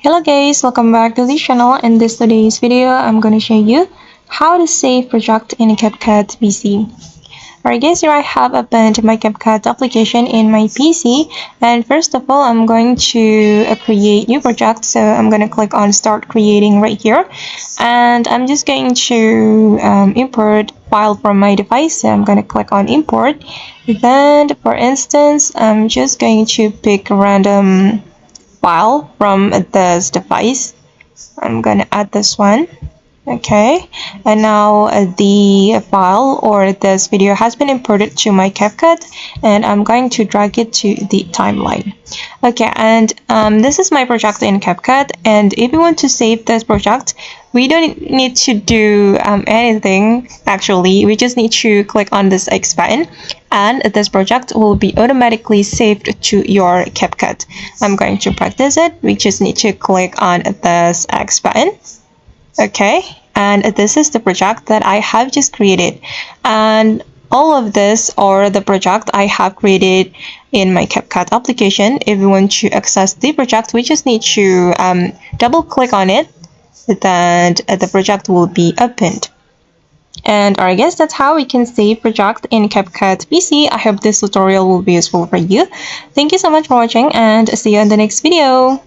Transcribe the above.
Hello guys, welcome back to the channel. In this today's video, I'm going to show you how to save project in CapCut PC. Alright guys, here I have opened my CapCut application in my PC, and first of all, I'm going to create new project. So I'm going to click on start creating right here, and I'm just going to import file from my device. So I'm going to click on import. Then for instance, I'm just going to pick a random file from this device. I'm gonna add this one. Okay, and now the file or this video has been imported to my CapCut, and I'm going to drag it to the timeline. Okay, and this is my project in CapCut, and if you want to save this project, we don't need to do anything actually. We just need to click on this X button, and this project will be automatically saved to your CapCut. I'm going to practice it. We just need to click on this X button. Okay, and this is the project that I have just created, and all of this or the project I have created in my CapCut application. If you want to access the project, we just need to double click on it, then the project will be opened. And I guess that's how we can save project in CapCut PC. I hope this tutorial will be useful for you. Thank you so much for watching, and see you in the next video.